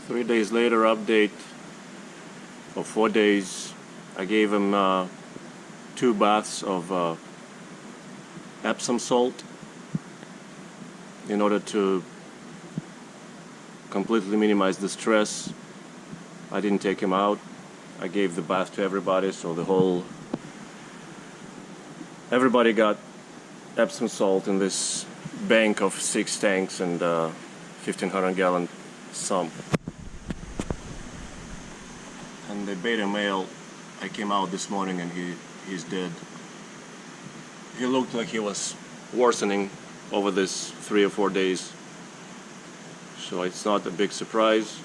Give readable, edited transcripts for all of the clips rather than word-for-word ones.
3 days later update, or 4 days, I gave him 2 baths of Epsom salt in order to completely minimize the stress. I didn't take him out. I gave the bath to everybody, so everybody got Epsom salt in this bank of 6 tanks and 1,500-gallon sump. And the beta male, I came out this morning and he's dead. He looked like he was worsening over this 3 or 4 days, so it's not a big surprise.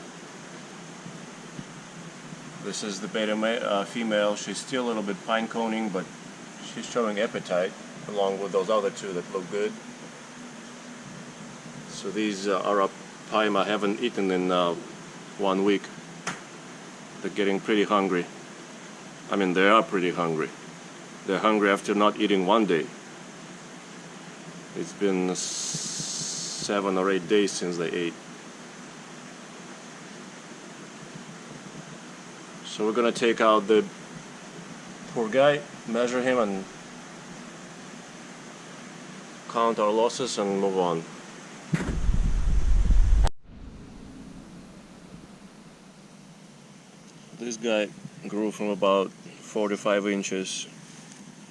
This is the beta female. She's still a little bit pine-coning, but she's showing appetite along with those other 2 that look good. So these Arapaima haven't eaten in 1 week. They're getting pretty hungry. I mean, they are pretty hungry. They're hungry after not eating 1 day. It's been 7 or 8 days since they ate. So we're gonna take out the poor guy, measure him and count our losses and move on. This guy grew from about 4 to 5 inches.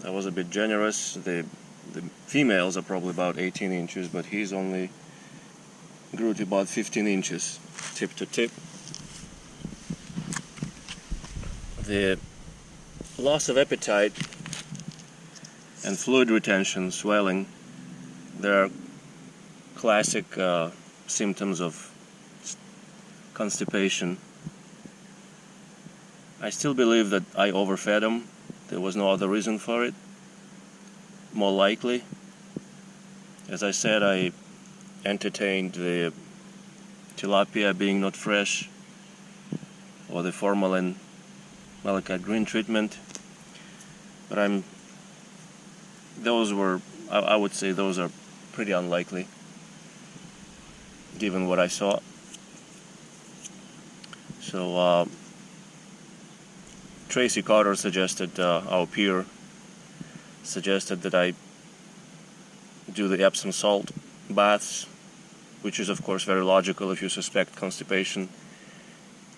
I was a bit generous. The females are probably about 18 inches, but he's only grew to about 15 inches, tip to tip. The loss of appetite and fluid retention, swelling, they're classic symptoms of constipation. I still believe that I overfed him. There was no other reason for it. More likely, as I said, I entertained the tilapia being not fresh, or the formalin malachite green treatment, but I would say those are pretty unlikely given what I saw. So Tracy Carter suggested, our peer suggested that I do the Epsom salt baths, which is of course very logical if you suspect constipation.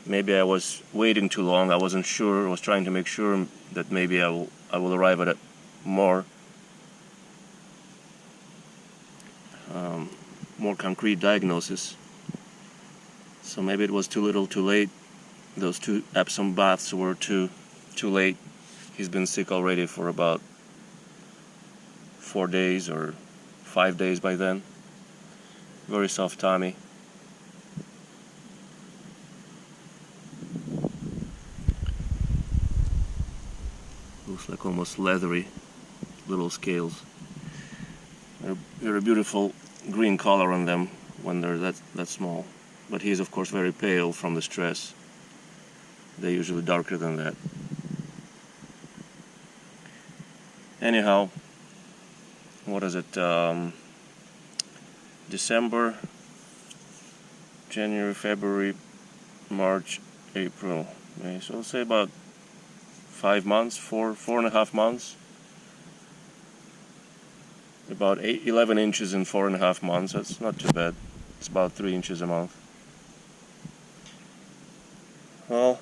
Maybe I was waiting too long. I wasn't sure. I was trying to make sure that maybe I will arrive at a more concrete diagnosis. So maybe it was too little too late. Those 2 Epsom baths were too late. He's been sick already for about 4 days or 5 days by then. Very soft tummy. Looks like almost leathery little scales. Very beautiful green color on them when they're that small. But he's of course very pale from the stress. They're usually darker than that. Anyhow, what is it? December, January, February, March, April, May. So I'll say about 5 months, 4.5 months. About 11 inches in 4.5 months. That's not too bad. It's about 3 inches a month. Well,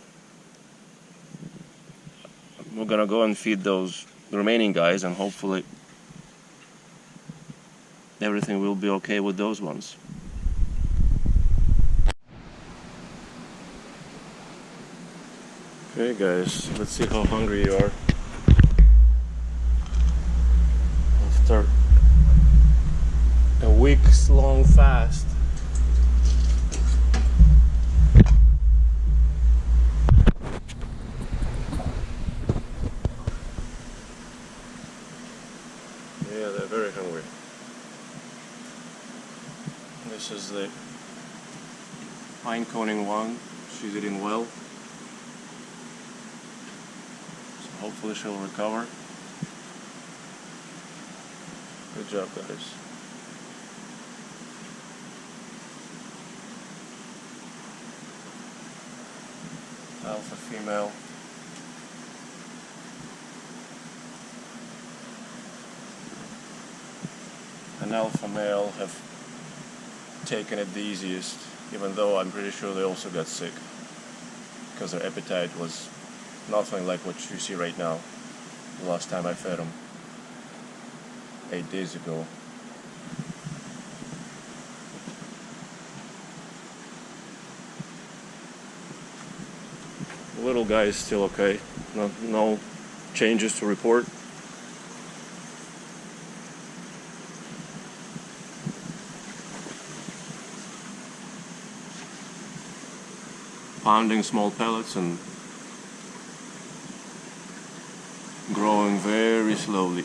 we're gonna go and feed those remaining guys, and hopefully everything will be okay with those ones. Okay guys, let's see how hungry you are. After a week's long fast, yeah, they're very hungry. This is the pine coning one. She's eating well. So hopefully she'll recover. Good job, guys. alpha female. An alpha male have taken it the easiest, even though I'm pretty sure they also got sick, because their appetite was nothing like what you see right now. The last time I fed them 8 days ago. The little guy is still okay. No changes to report. Pounding small pellets and growing very slowly.